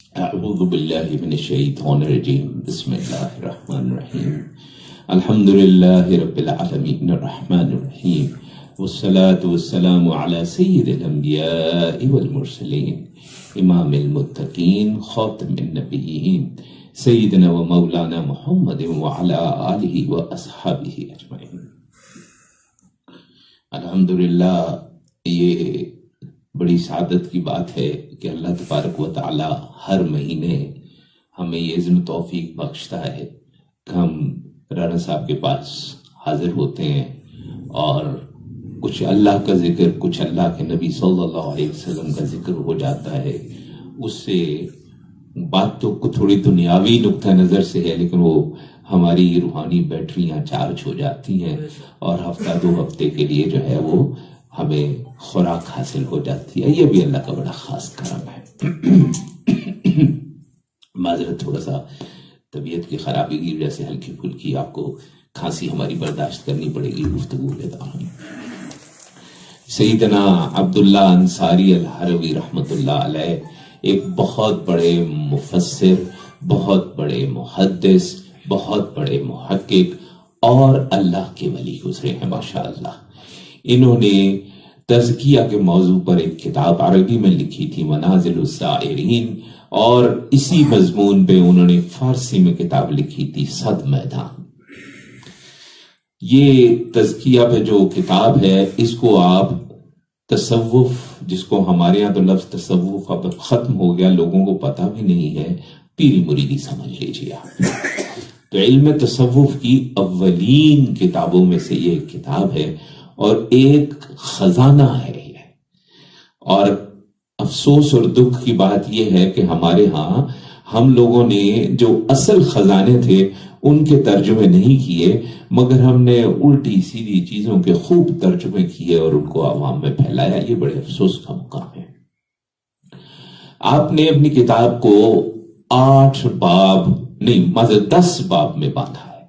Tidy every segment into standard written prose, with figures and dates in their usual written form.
اعوذ باللہ من الشیطان الرجیم بسم اللہ الرحمن الرحیم الحمد للہ رب العالمین الرحمن الرحیم والصلاة والسلام علی سید الانبیاء والمرسلین امام المتقین خاتم النبیین سیدنا و مولانا محمد وعلی آلہ و اصحابہ اجمعین۔ الحمدللہ یہ بڑی سعادت کی بات ہے کہ اللہ تبارک و تعالی ہر مہینے ہمیں یہ عزم توفیق بخشتا ہے کہ ہم رانا صاحب کے پاس حاضر ہوتے ہیں اور کچھ اللہ کا ذکر، کچھ اللہ کے نبی صلی اللہ علیہ وسلم کا ذکر ہو جاتا ہے۔ اس سے بات تو تھوڑی دنیاوی نقطہ نظر سے ہے، لیکن وہ ہماری روحانی بیٹریاں چارج ہو جاتی ہیں اور ہفتہ دو ہفتے کے لیے جو ہے وہ ہمیں خوراک حاصل ہو جاتی ہے۔ یہ بھی اللہ کا بڑا خاص کرم ہے۔ معذرت، تھوڑا سا طبیعت کی خرابی کی وجہ سے ہلکی پھلکی آپ کو کھانسی ہماری برداشت کرنی پڑے گی گفتگو کے دوران۔ سیدنا عبداللہ انصاری الحروی رحمت اللہ علیہ ایک بہت بڑے مفسر، بہت بڑے محدث، بہت بڑے محقق اور اللہ کے ولی گزرے ہیں ماشاءاللہ۔ انہوں نے تزکیہ کے موضوع پر ایک کتاب عربی میں لکھی تھی، منازل السائرین، اور اسی مضمون پہ انہوں نے فارسی میں کتاب لکھی تھی، صد میدان۔ یہ تزکیہ پہ جو کتاب ہے اس کو آپ تصوف، جس کو ہمارے یہاں تو لفظ تصوف اب ختم ہو گیا، لوگوں کو پتہ بھی نہیں ہے، پیری مریدی سمجھ لیجیے آپ۔ تو علم تصوف کی اولین کتابوں میں سے یہ ایک کتاب ہے اور ایک خزانہ ہے یہ۔ اور افسوس اور دکھ کی بات یہ ہے کہ ہمارے ہاں ہم لوگوں نے جو اصل خزانے تھے ان کے ترجمے نہیں کیے، مگر ہم نے الٹی سیدھی چیزوں کے خوب ترجمے کیے اور ان کو عوام میں پھیلایا۔ یہ بڑے افسوس کا مقام ہے۔ آپ نے اپنی کتاب کو 8 باب نہیں 10 باب میں باندھا ہے،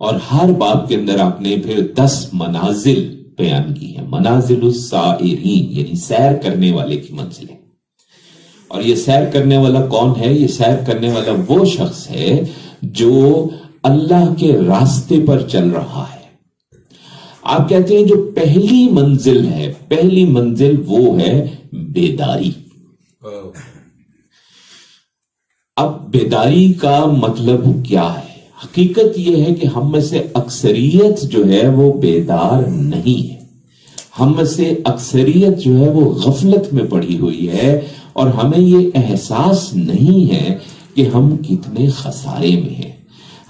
اور ہر باب کے اندر آپ نے پھر 10 منازل بیان کی ہے۔ منازل السائرین یعنی سیر کرنے والے کی منزلیں۔ اور یہ سیر کرنے والا کون ہے؟ یہ سیر کرنے والا وہ شخص ہے جو اللہ کے راستے پر چل رہا ہے۔ آپ کہتے ہیں جو پہلی منزل ہے، پہلی منزل وہ ہے بیداری۔ اب بیداری کا مطلب کیا ہے؟ حقیقت یہ ہے کہ ہم میں سے اکثریت جو ہے وہ بیدار نہیں ہے۔ ہم میں سے اکثریت جو ہے وہ غفلت میں پڑی ہوئی ہے، اور ہمیں یہ احساس نہیں ہے کہ ہم کتنے خسارے میں ہیں۔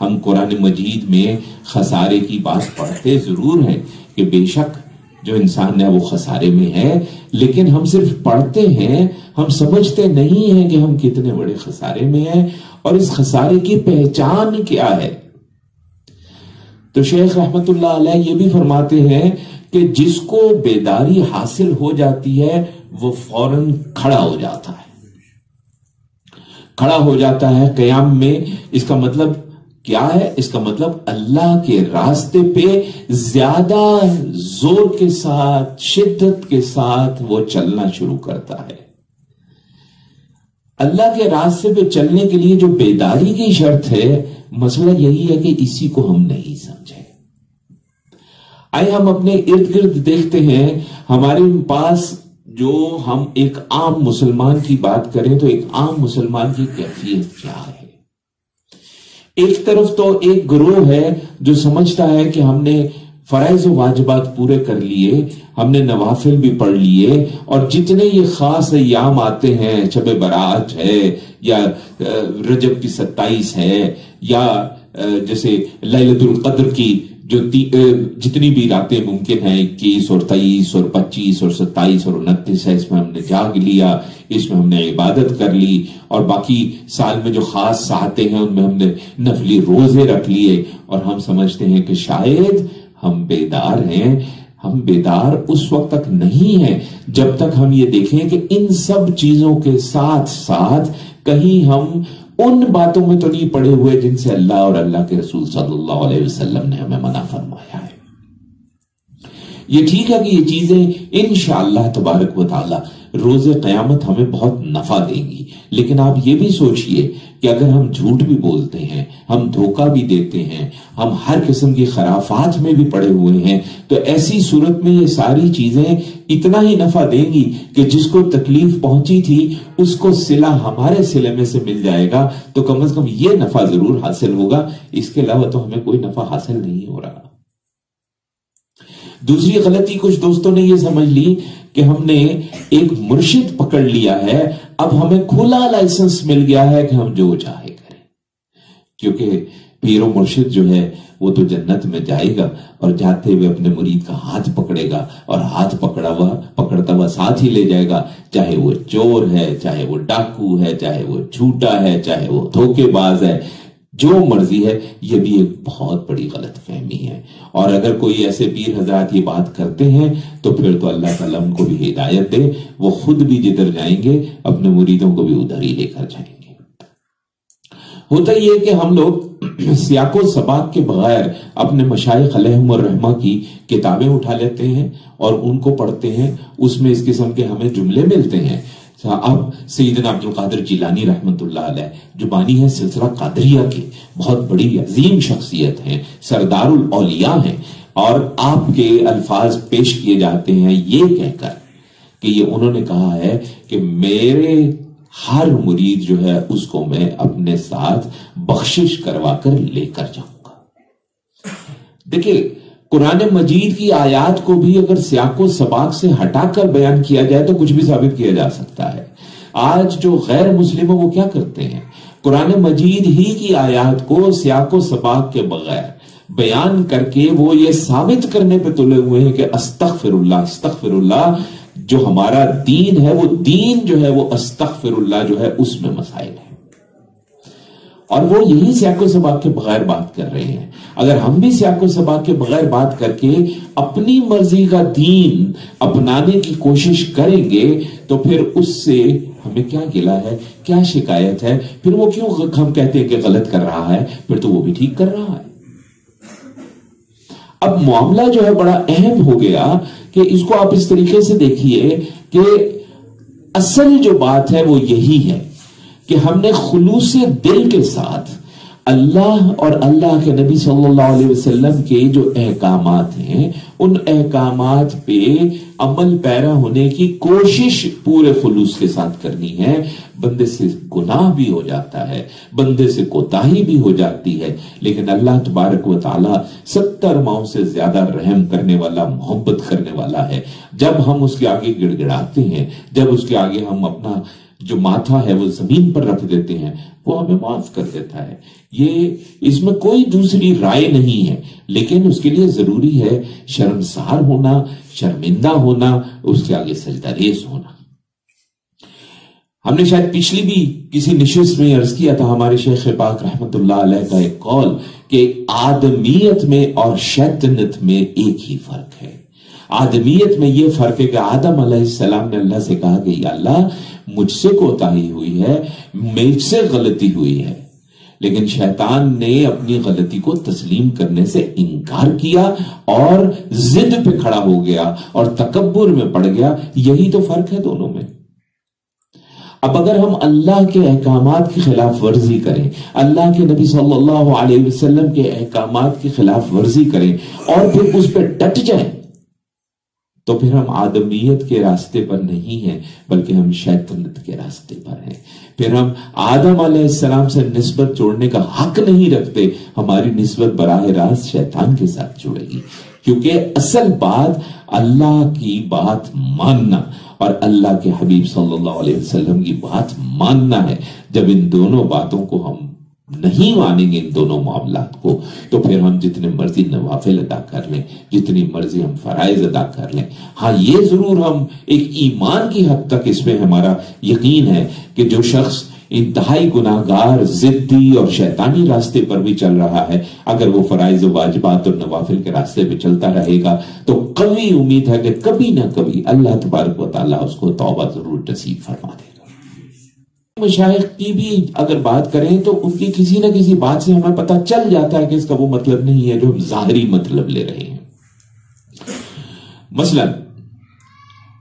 ہم قرآن مجید میں خسارے کی بات پڑھتے ضرور ہیں کہ بے شک جو انسان ہے وہ خسارے میں ہے، لیکن ہم صرف پڑھتے ہیں، ہم سمجھتے نہیں ہیں کہ ہم کتنے بڑے خسارے میں ہیں اور اس خسارے کی پہچان کیا ہے۔ تو شیخ رحمت اللہ علیہ یہ بھی فرماتے ہیں کہ جس کو بیداری حاصل ہو جاتی ہے وہ فوراً کھڑا ہو جاتا ہے، کھڑا ہو جاتا ہے قیام میں۔ اس کا مطلب کیا ہے؟ اس کا مطلب اللہ کے راستے پہ زیادہ زور کے ساتھ، شدت کے ساتھ وہ چلنا شروع کرتا ہے۔ اللہ کے راستے پہ چلنے کے لیے جو بیداری کی شرط ہے، مسئلہ یہی ہے کہ اسی کو ہم نہیں سمجھے۔ آئے ہم اپنے ارد گرد دیکھتے ہیں، ہمارے پاس جو ہم ایک عام مسلمان کی بات کریں تو ایک عام مسلمان کی کیفیت کیا ہے؟ ایک طرف تو ایک گروہ ہے جو سمجھتا ہے کہ ہم نے فرائض و واجبات پورے کر لیے، ہم نے نوافل بھی پڑھ لیے، اور جتنے یہ خاص ایام آتے ہیں، شب برات ہے یا رجب کی 27 ہے یا جیسے لیلۃ القدر کی جو جتنی بھی راتیں ممکن ہیں، 21 اور 23 اور 25 اور 27 اور 29 ہے، اس میں ہم نے جاگ لیا، اس میں ہم نے عبادت کر لی، اور باقی سال میں جو خاص ساعتیں ہیں ان میں ہم نے نفلی روزے رکھ لیے، اور ہم سمجھتے ہیں کہ شاید ہم بیدار ہیں۔ ہم بیدار اس وقت تک نہیں ہیں جب تک ہم یہ دیکھیں کہ ان سب چیزوں کے ساتھ ساتھ کہیں ہم ان باتوں میں تو نہیں پڑے ہوئے جن سے اللہ اور اللہ کے رسول صلی اللہ علیہ وسلم نے ہمیں منع فرمایا ہے۔ یہ ٹھیک ہے کہ یہ چیزیں انشاءاللہ تبارک و تعالی روز قیامت ہمیں بہت نفع دیں گی. لیکن آپ یہ بھی سوچئے کہ اگر ہم جھوٹ بھی بولتے ہیں، ہم دھوکہ بھی دیتے ہیں، ہم ہر قسم کی خرافات میں بھی پڑے ہوئے ہیں، تو ایسی صورت میں یہ ساری چیزیں اتنا ہی نفع دیں گی کہ جس کو تکلیف پہنچی تھی اس کو صلہ ہمارے صلے میں سے مل جائے گا، تو کم از کم یہ نفع ضرور حاصل ہوگا. اس کے علاوہ تو ہمیں کوئی نفع حاصل نہیں ہو رہا. دوسری غلطی کچھ دوستوں نے یہ سمجھ لی کہ ہم نے ایک مرشد پکڑ لیا ہے، اب ہمیں کھلا لائسنس مل گیا ہے کہ ہم جو چاہے کریں، کیونکہ پیر و مرشد جو ہے وہ تو جنت میں جائے گا اور جاتے ہوئے اپنے مرید کا ہاتھ پکڑے گا اور ہاتھ پکڑتا ہوا ساتھ ہی لے جائے گا، چاہے وہ چور ہے، چاہے وہ ڈاکو ہے، چاہے وہ جھوٹا ہے، چاہے وہ دھوکے باز ہے، جو مرضی ہے. یہ بھی ایک بہت بڑی غلط فہمی ہے. اور اگر کوئی ایسے پیر حضرات یہ بات کرتے ہیں تو پھر تو اللہ تعالیٰ ان کو بھی ہدایت دے، وہ خود بھی جدھر جائیں گے اپنے مریدوں کو بھی ادھر ہی لے کر جائیں گے. ہوتا یہ کہ ہم لوگ سیاق و سباق کے بغیر اپنے مشائخ علیہم الرحمہ کی کتابیں اٹھا لیتے ہیں اور ان کو پڑھتے ہیں، اس میں اس قسم کے ہمیں جملے ملتے ہیں. اب سیدنا عبد القادر جیلانی رحمت اللہ علیہ جو بانی ہے سلسلہ قادریہ کے، بہت بڑی عظیم شخصیت ہیں، سردار الاولیاء ہیں، اور آپ کے الفاظ پیش کیے جاتے ہیں یہ کہہ کر کہ یہ انہوں نے کہا ہے کہ میرے ہر مرید جو ہے اس کو میں اپنے ساتھ بخشش کروا کر لے کر جاؤں گا. دیکھیں قرآن مجید کی آیات کو بھی اگر سیاق و سباق سے ہٹا کر بیان کیا جائے تو کچھ بھی ثابت کیا جا سکتا ہے. آج جو غیر مسلم وہ کیا کرتے ہیں، قرآن مجید ہی کی آیات کو سیاق و سباق کے بغیر بیان کر کے وہ یہ ثابت کرنے پہ تلے ہوئے ہیں کہ استغفر اللہ جو ہمارا دین ہے، وہ دین جو ہے وہ استغفر اللہ جو ہے اس میں مسائل ہے، اور وہ یہی سیاق و سباق کے بغیر بات کر رہے ہیں. اگر ہم بھی سیاق و سباق کے بغیر بات کر کے اپنی مرضی کا دین اپنانے کی کوشش کریں گے تو پھر اس سے ہمیں کیا گلہ ہے، کیا شکایت ہے، پھر وہ کیوں ہم کہتے ہیں کہ غلط کر رہا ہے، پھر تو وہ بھی ٹھیک کر رہا ہے. اب معاملہ جو ہے بڑا اہم ہو گیا کہ اس کو آپ اس طریقے سے دیکھیے کہ اصل جو بات ہے وہ یہی ہے کہ ہم نے خلوص دل کے ساتھ اللہ اور اللہ کے نبی صلی اللہ علیہ وسلم کے جو احکامات ہیں ان احکامات پہ عمل پیرا ہونے کی کوشش پورے خلوص کے ساتھ کرنی ہے. بندے سے گناہ بھی ہو جاتا ہے، بندے سے کوتاہی بھی ہو جاتی ہے، لیکن اللہ تبارک و تعالی 70 ماؤں سے زیادہ رحم کرنے والا، محبت کرنے والا ہے. جب ہم اس کے آگے گڑ گڑاتے ہیں، جب اس کے آگے ہم اپنا جو ماتھا ہے وہ زمین پر رکھ دیتے ہیں، وہ ہمیں معاف کر دیتا ہے. یہ اس میں کوئی دوسری رائے نہیں ہے، لیکن اس کے لیے ضروری ہے شرمسار ہونا، شرمندہ ہونا، اس کے آگے سجدہ ریز ہونا. ہم نے شاید پچھلی بھی کسی نشست میں عرض کیا تھا، ہمارے شیخ پاک رحمت اللہ علیہ کا ایک قول کہ آدمیت میں اور شیطنت میں ایک ہی فرق ہے. آدمیت میں یہ فرق ہے کہ آدم علیہ السلام نے اللہ سے کہا کہ یا اللہ مجھ سے کوتاہی ہوئی ہے، مجھ سے غلطی ہوئی ہے، لیکن شیطان نے اپنی غلطی کو تسلیم کرنے سے انکار کیا اور ضد پہ کھڑا ہو گیا اور تکبر میں پڑ گیا. یہی تو فرق ہے دونوں میں. اب اگر ہم اللہ کے احکامات کی خلاف ورزی کریں، اللہ کے نبی صلی اللہ علیہ وسلم کے احکامات کی خلاف ورزی کریں اور پھر اس پہ ڈٹ جائیں تو پھر ہم آدمیت کے راستے پر نہیں ہیں بلکہ ہم شیطنت کے راستے پر ہیں. پھر ہم آدم علیہ السلام سے نسبت جوڑنے کا حق نہیں رکھتے، ہماری نسبت براہ راست شیطان کے ساتھ جڑے گی. کیونکہ اصل بات اللہ کی بات ماننا اور اللہ کے حبیب صلی اللہ علیہ وسلم کی بات ماننا ہے. جب ان دونوں باتوں کو ہم نہیں مانیں گے، ان دونوں معاملات کو، تو پھر ہم جتنے مرضی نوافل ادا کر لیں، جتنی مرضی ہم فرائض ادا کر لیں. ہاں یہ ضرور ہم ایک ایمان کی حد تک اس میں ہمارا یقین ہے کہ جو شخص انتہائی گناہگار، ضدی اور شیطانی راستے پر بھی چل رہا ہے، اگر وہ فرائض و واجبات اور نوافل کے راستے پہ چلتا رہے گا تو قوی امید ہے کہ کبھی نہ کبھی اللہ تبارک و تعالیٰ اس کو توبہ ضرور نصیب فرما دے گا. مشائخ کی بھی اگر بات کریں تو ان کی کسی نہ کسی بات سے ہمیں پتہ چل جاتا ہے کہ اس کا وہ مطلب نہیں ہے جو ہم ظاہری مطلب لے رہے ہیں. مثلا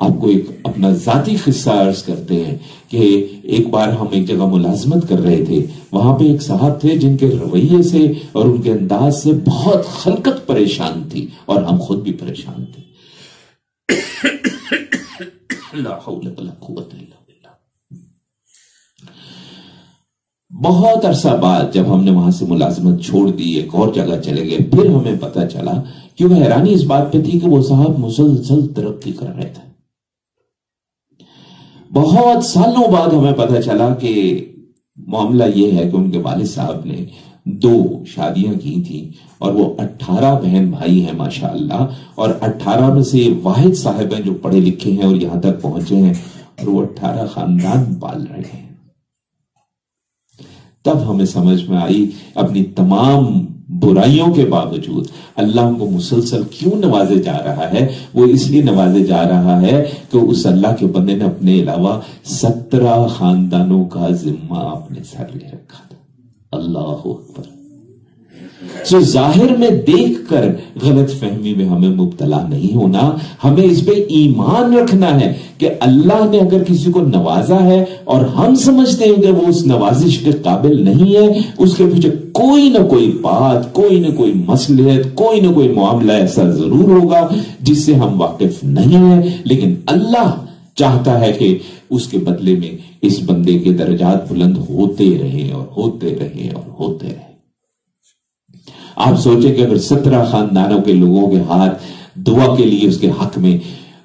آپ کو ایک اپنا ذاتی قصہ عرض کرتے ہیں کہ ایک بار ہم ایک جگہ ملازمت کر رہے تھے. وہاں پہ ایک صاحب تھے جن کے رویے سے اور ان کے انداز سے بہت خلقت پریشان تھی اور ہم خود بھی پریشان تھے. لا حول ولا قوت الا باللہ. بہت عرصہ بعد جب ہم نے وہاں سے ملازمت چھوڑ دی، ایک اور جگہ چلے گئے، پھر ہمیں پتا چلا کہ وہ حیرانی اس بات پہ تھی کہ وہ صاحب مسلسل ترقی کر رہے تھے. بہت سالوں بعد ہمیں پتا چلا کہ معاملہ یہ ہے کہ ان کے والد صاحب نے 2 شادیاں کی تھیں اور وہ 18 بہن بھائی ہیں ماشاءاللہ، اور 18 میں سے واحد صاحب ہیں جو پڑھے لکھے ہیں اور یہاں تک پہنچے ہیں، اور وہ 18 خاندان پال رہے ہیں. تب ہمیں سمجھ میں آئی اپنی تمام برائیوں کے باوجود اللہ ہم کو مسلسل کیوں نوازے جا رہا ہے. وہ اس لیے نوازے جا رہا ہے کہ اس اللہ کے بندے نے اپنے علاوہ 17 خاندانوں کا ذمہ اپنے سر لے رکھا تھا. اللہ اکبر. ظاہر میں دیکھ کر غلط فہمی میں ہمیں مبتلا نہیں ہونا، ہمیں اس پہ ایمان رکھنا ہے کہ اللہ نے اگر کسی کو نوازا ہے اور ہم سمجھتے ہیں کہ وہ اس نوازش کے قابل نہیں ہے، اس کے پیچھے کوئی نہ کوئی بات، کوئی نہ کوئی مصلحت، کوئی نہ کوئی معاملہ ایسا ضرور ہوگا جس سے ہم واقف نہیں ہیں. لیکن اللہ چاہتا ہے کہ اس کے بدلے میں اس بندے کے درجات بلند ہوتے رہیں اور ہوتے رہیں اور ہوتے رہیں. آپ سوچیں کہ اگر 17 خاندانوں کے لوگوں کے ہاتھ دعا کے لیے اس کے حق میں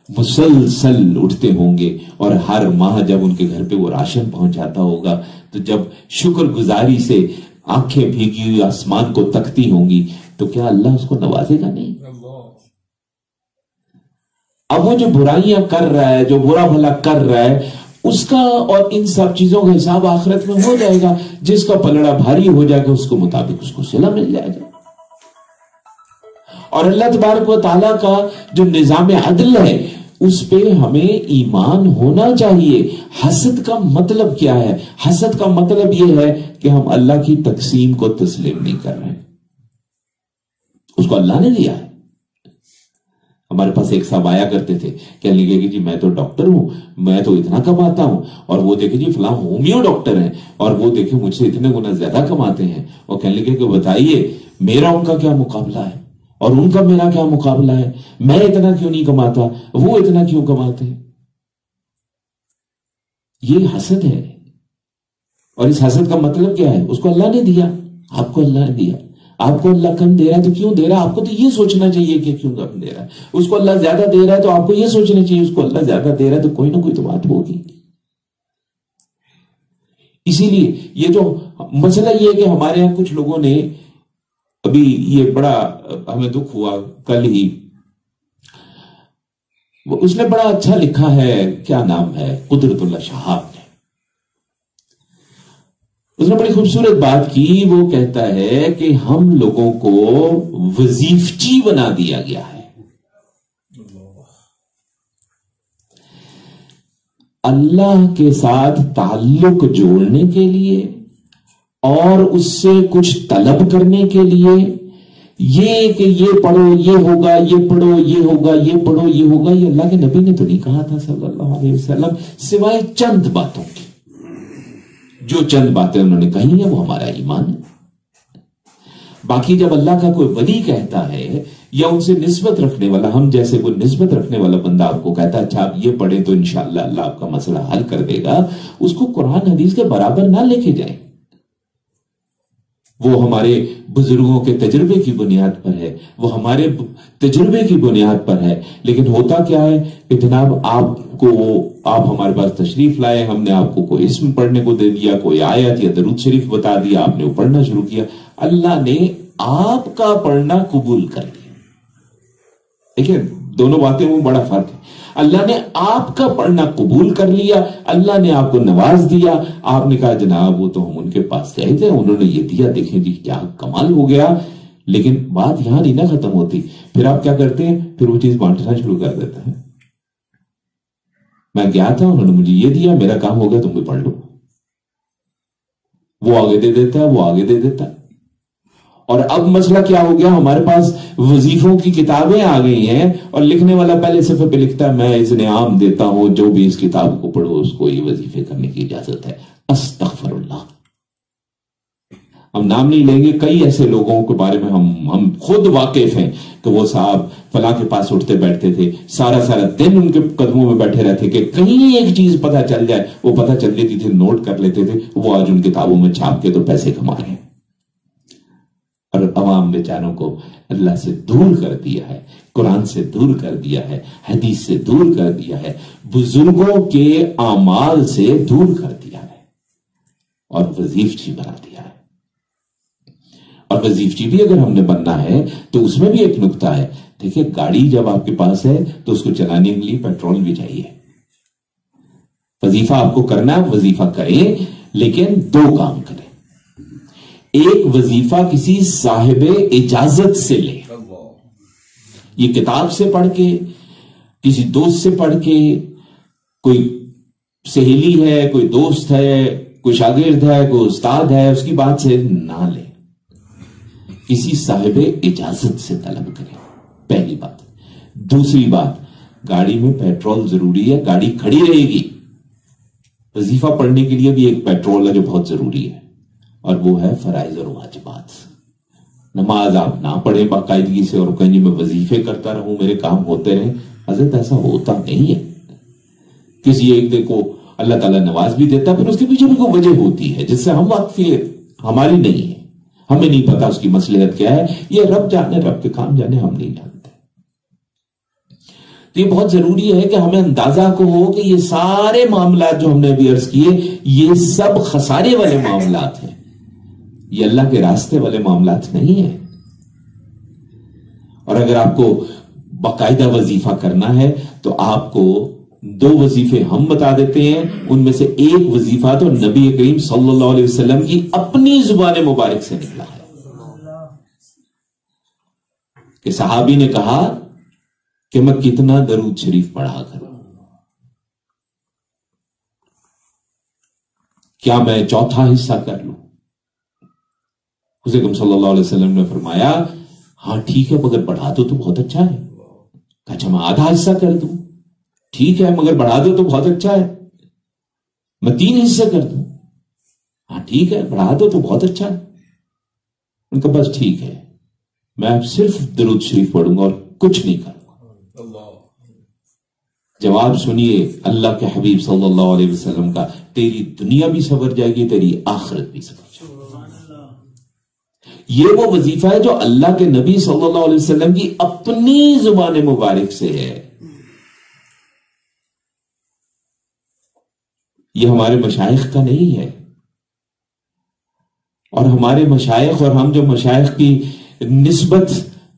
مسلسل اٹھتے ہوں گے اور ہر ماہ جب ان کے گھر پہ وہ راشن پہنچاتا ہوگا تو جب شکر گزاری سے آنکھیں بھیگی ہوئی آسمان کو تکتی ہوں گی تو کیا اللہ اس کو نوازے گا نہیں؟ اب وہ جو برائیاں کر رہا ہے، جو برا بھلا کر رہا ہے، اس کا اور ان سب چیزوں کا حساب آخرت میں ہو جائے گا. جس کا پلڑا بھاری ہو جائے گا اس کو مطابق اس کو صلہ مل جائے گا. اور اللہ تبارک و تعالیٰ کا جو نظام عدل ہے اس پہ ہمیں ایمان ہونا چاہیے. حسد کا مطلب کیا ہے؟ حسد کا مطلب یہ ہے کہ ہم اللہ کی تقسیم کو تسلیم نہیں کر رہے. اس کو اللہ نے دیا ہے. ہمارے پاس ایک صاحب آیا کرتے تھے، کہنے لگے کہ جی میں تو ڈاکٹر ہوں، میں تو اتنا کماتا ہوں، اور وہ دیکھیں جی فلاں ہومیو ڈاکٹر ہیں اور وہ دیکھیں مجھ سے اتنے گنا زیادہ کماتے ہیں. اور کہنے لگے کہ بتائیے میرا ان کا کیا مقابلہ ہے اور ان کا میرا کیا مقابلہ ہے؟ میں اتنا کیوں نہیں کماتا، وہ اتنا کیوں کماتے ہیں؟ یہ حسد ہے. اور اس حسد کا مطلب کیا ہے؟ اس کو اللہ نے دیا، آپ کو اللہ نے دیا. آپ کو اللہ کم دے رہا ہے تو کیوں دے رہا ہے؟ آپ کو تو یہ سوچنا چاہیے کہ کیوں کم دے رہا ہے. اس کو اللہ زیادہ دے رہا ہے تو آپ کو یہ سوچنا چاہیے اس کو اللہ زیادہ دے رہا ہے تو کوئی نہ کوئی تو بات ہوگی. اسی لیے یہ جو مسئلہ یہ ہے کہ ہمارے یہاں کچھ لوگوں نے ابھی یہ بڑا ہمیں دکھ ہوا کل ہی، اس نے بڑا اچھا لکھا ہے، کیا نام ہے، قدرت اللہ شہاب نے. اس نے بڑی خوبصورت بات کی. وہ کہتا ہے کہ ہم لوگوں کو وظیفچی بنا دیا گیا ہے. اللہ کے ساتھ تعلق جوڑنے کے لیے اور اس سے کچھ طلب کرنے کے لیے یہ کہ یہ پڑھو یہ ہوگا، یہ پڑھو یہ ہوگا، یہ پڑھو یہ ہوگا، یہ اللہ کے نبی نے تو نہیں کہا تھا صلی اللہ علیہ وسلم، سوائے چند باتوں کی. جو چند باتیں انہوں نے کہی ہیں وہ ہمارا ایمان ہے. باقی جب اللہ کا کوئی ولی کہتا ہے یا ان سے نسبت رکھنے والا، ہم جیسے کوئی نسبت رکھنے والا بندہ آپ کو کہتا ہے اچھا آپ یہ پڑھیں تو انشاءاللہ اللہ آپ کا مسئلہ حل کر دے گا، اس کو قرآن حدیث کے برابر نہ لے کے جائیں. وہ ہمارے بزرگوں کے تجربے کی بنیاد پر ہے، وہ ہمارے تجربے کی بنیاد پر ہے. لیکن ہوتا کیا ہے کہ جناب آپ ہمارے پاس تشریف لائے، ہم نے آپ کو کوئی اسم پڑھنے کو دے دیا، کوئی آیت یا درود شریف بتا دیا، آپ نے وہ پڑھنا شروع کیا. اللہ نے آپ کا پڑھنا قبول کر لیا. دیکھیں دونوں باتیں وہ بڑا فرق ہے. اللہ نے آپ کا پڑھنا قبول کر لیا، اللہ نے آپ کو نواز دیا. آپ نے کہا جناب وہ تو ہم ان کے پاس گئے تھے، انہوں نے یہ دیا، دیکھیں جی کیا کمال ہو گیا. لیکن بات یہاں نہیں نہ ختم ہوتی. پھر آپ کیا کرتے ہیں؟ پھر وہ چیز بانٹنا شروع کر دیتا ہے. میں گیا تھا، انہوں نے مجھے یہ دیا، میرا کام ہو گیا، تم بھی پڑھ لو. وہ آگے دے دیتا ہے، وہ آگے دے دیتا ہے. اور اب مسئلہ کیا ہو گیا، ہمارے پاس وظیفوں کی کتابیں آ گئی ہیں اور لکھنے والا پہلے صفحے پہ لکھتا ہے میں اذن عام دیتا ہوں جو بھی اس کتاب کو پڑھو اس کو یہ وظیفے کرنے کی اجازت ہے۔ استغفر اللہ، ہم نام نہیں لیں گے، کئی ایسے لوگوں کے بارے میں ہم خود واقف ہیں کہ وہ صاحب فلاں کے پاس اٹھتے بیٹھتے تھے، سارا دن ان کے قدموں میں بیٹھے رہتے کہ کہیں ایک چیز پتہ چل جائے، وہ پتہ چل جاتی تھی، نوٹ کر لیتے تھے، وہ آج ان کتابوں میں چھاپ کے تو پیسے کما رہے ہیں۔ اور عوام بیچاروں کو اللہ سے دور کر دیا ہے، قرآن سے دور کر دیا ہے، حدیث سے دور کر دیا ہے، بزرگوں کے اعمال سے دور کر دیا ہے اور وظیفچی بنا دیا ہے۔ اور وظیفچی بھی اگر ہم نے بننا ہے تو اس میں بھی ایک نکتہ ہے، دیکھیں گاڑی جب آپ کے پاس ہے تو اس کو چلانے کے لیے پیٹرول بھی چاہیے۔ وظیفہ آپ کو کرنا ہے، وظیفہ کریں لیکن دو کام کریں۔ ایک وظیفہ کسی صاحب اجازت سے لے، یہ کتاب سے پڑھ کے، کسی دوست سے پڑھ کے، کوئی سہیلی ہے، کوئی دوست ہے، کوئی شاگرد ہے، کوئی استاد ہے، اس کی بات سے نہ لے، کسی صاحب اجازت سے طلب کریں، پہلی بات۔ دوسری بات، گاڑی میں پیٹرول ضروری ہے، گاڑی کھڑی رہے گی، وظیفہ پڑھنے کے لیے بھی ایک پیٹرول ہے جو بہت ضروری ہے، اور وہ ہے فرائض اور واجبات۔ نماز آپ نہ پڑھیں باقاعدگی سے اور کہیں میں وظیفے کرتا رہوں میرے کام ہوتے رہیں، حضرت ایسا ہوتا نہیں ہے۔ کسی ایک دن کو اللہ تعالیٰ نواز بھی دیتا، پھر اس کے پیچھے بھی کوئی وجہ ہوتی ہے جس سے ہم واقفی ہماری نہیں ہے، ہمیں نہیں پتا اس کی مصلحت کیا ہے، یہ رب جانے، رب کے کام جانے، ہم نہیں جانتے۔ تو یہ بہت ضروری ہے کہ ہمیں اندازہ کو ہو کہ یہ سارے معاملات جو ہم نے ابھی عرض کیے یہ سب خسارے والے معاملات ہیں، یہ اللہ کے راستے والے معاملات نہیں ہیں۔ اور اگر آپ کو باقاعدہ وظیفہ کرنا ہے تو آپ کو دو وظیفے ہم بتا دیتے ہیں، ان میں سے ایک وظیفہ تو نبی کریم صلی اللہ علیہ وسلم کی اپنی زبان مبارک سے نکلا ہے کہ صحابی نے کہا کہ میں کتنا درود شریف پڑھا کروں، کیا میں چوتھا حصہ کر لوں؟ حضرت صلی اللہ علیہ وسلم نے فرمایا ہاں ٹھیک ہے مگر بڑھا دو تو بہت اچھا ہے۔ اچھا میں آدھا حصہ کر دوں؟ ٹھیک ہے مگر بڑھا دو تو بہت اچھا ہے۔ میں 3 حصے کر دوں؟ ہاں ٹھیک ہے بڑھا دو تو بہت اچھا ہے۔ ان کا بس ٹھیک ہے، میں صرف درود شریف پڑھوں گا اور کچھ نہیں کروں گا۔ جواب سنیے اللہ کے حبیب صلی اللہ علیہ وسلم کا، تیری دنیا بھی سنور جائے گی، تیری آخرت بھی سنور جائے گی۔ یہ وہ وظیفہ ہے جو اللہ کے نبی صلی اللہ علیہ وسلم کی اپنی زبان مبارک سے ہے۔ یہ ہمارے مشائخ کا نہیں ہے، اور ہمارے مشائخ اور ہم جو مشائخ کی نسبت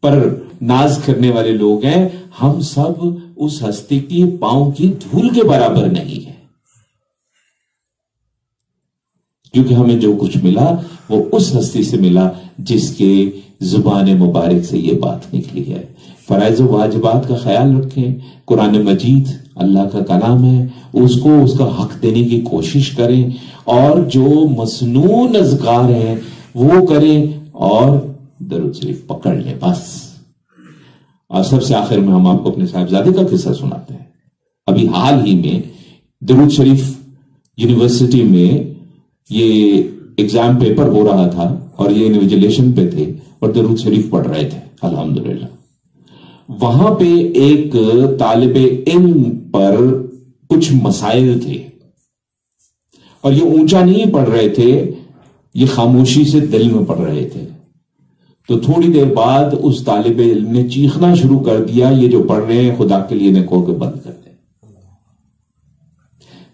پر ناز کرنے والے لوگ ہیں، ہم سب اس ہستی کی پاؤں کی دھول کے برابر نہیں ہے، کیونکہ ہمیں جو کچھ ملا وہ اس ہستی سے ملا جس کے زبان مبارک سے یہ بات نکلی ہے۔ فرائض و واجبات کا خیال رکھیں، قرآن مجید اللہ کا کلام ہے، اس کو اس کا حق دینے کی کوشش کریں، اور جو مسنون اذکار ہیں وہ کریں، اور درود شریف پکڑ لیں بس۔ اور سب سے آخر میں ہم آپ کو اپنے صاحبزادے کا قصہ سناتے ہیں۔ ابھی حال ہی میں درود شریف یونیورسٹی میں یہ ایگزام پیپر ہو رہا تھا اور یہ انویجیلیشن پہ تھے اور درود شریف پڑھ رہے تھے الحمدللہ۔ وہاں پہ ایک طالب علم پر کچھ مسائل تھے اور یہ اونچا نہیں پڑھ رہے تھے، یہ خاموشی سے دل میں پڑھ رہے تھے۔ تو تھوڑی دیر بعد اس طالب علم نے چیخنا شروع کر دیا، یہ جو پڑھ رہے ہیں خدا کے لیے نکو کے بند کر دیں۔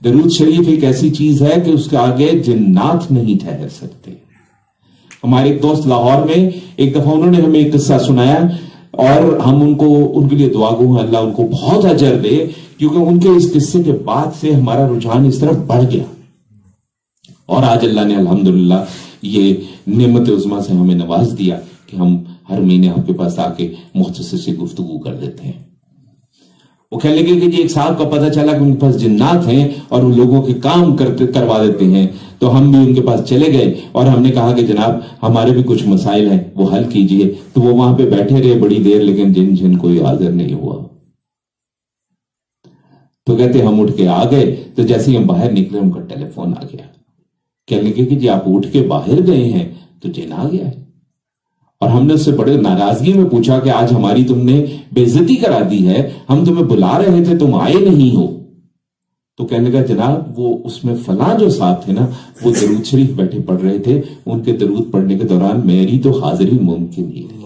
درود شریف ایک ایسی چیز ہے کہ اس کے آگے جنات نہیں ٹھہر سکتے۔ ہمارے ایک دوست لاہور میں ایک دفعہ انہوں نے ہمیں ایک قصہ سنایا، اور ہم ان کے لیے دعا گو ہیں اللہ ان کو بہت اجر دے، کیونکہ ان کے اس قصے کے بعد سے ہمارا رجحان اس طرف بڑھ گیا، اور آج اللہ نے الحمدللہ یہ نعمت عظمیٰ سے ہمیں نواز دیا کہ ہم ہر مہینے آپ کے پاس آ کے مختصر سے گفتگو کر دیتے ہیں۔ وہ کہنے لگے کہ جی ایک صاحب کا پتہ چلا کہ ان کے پاس جنات ہیں اور وہ لوگوں کے کام کروا دیتے ہیں، تو ہم بھی ان کے پاس چلے گئے اور ہم نے کہا کہ جناب ہمارے بھی کچھ مسائل ہیں وہ حل کیجئے. تو وہ وہاں پہ بیٹھے رہے بڑی دیر، لیکن جن کوئی حاضر نہیں ہوا. تو کہتے ہم اٹھ کے آ گئے، تو جیسے ہی ہم باہر نکلے ان کا ٹیلی فون آ گیا. کہنے لگے کہ جی آپ اٹھ کے باہر گئے ہیں تو جن آ گیا ہے. اور ہم نے اس سے بڑے ناراضگی میں پوچھا کہ آج ہماری تم نے بے عزتی کرا دی ہے، ہم تمہیں بلا رہے تھے تم آئے نہیں ہو. تو کہنے لگا جناب وہ اس میں فلاں جو صاحب تھے نا وہ درود شریف بیٹھے پڑھ رہے تھے، ان کے درود پڑھنے کے دوران میری تو حاضری ممکن ہی نہیں.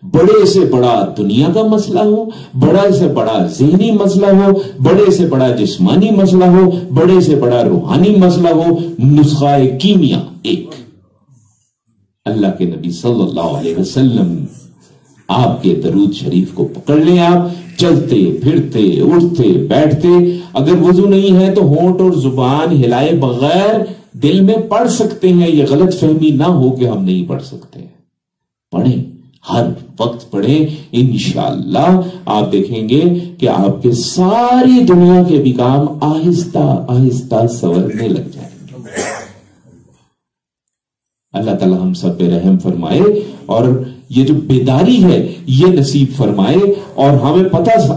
بڑے سے بڑا دنیا کا مسئلہ ہو، بڑا سے بڑا ذہنی مسئلہ ہو، بڑے سے بڑا جسمانی مسئلہ ہو، بڑے سے بڑا روحانی مسئلہ ہو، نسخہ کیمیا ایک، اللہ کے نبی صلی اللہ علیہ وسلم آپ کے درود شریف کو پکڑ لیں. آپ چلتے پھرتے اٹھتے بیٹھتے، اگر وضو نہیں ہے تو ہونٹ اور زبان ہلائے بغیر دل میں پڑھ سکتے ہیں. یہ غلط فہمی نہ ہو کہ ہم نہیں پڑھ سکتے. پڑھیں، ہر وقت پڑھیں. انشاءاللہ آپ دیکھیں گے کہ آپ کے ساری دنیا کے بھی کام آہستہ آہستہ سنورنے لگ جائیں گے. اللہ تعالی ہم سب پہ رحم فرمائے اور یہ جو بیداری ہے یہ نصیب فرمائے اور ہمیں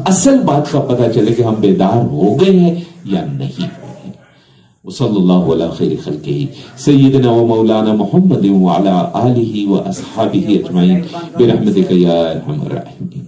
اصل بات کا پتہ چلے کہ ہم بیدار ہو گئے ہیں یا نہیں ہوئے ہیں. وصلی اللہ علی خیر خلقہ سیدنا و مولانا محمد وعلی آلہ و اصحابہ اجمعین برحمتک یا ارحم الراحمین.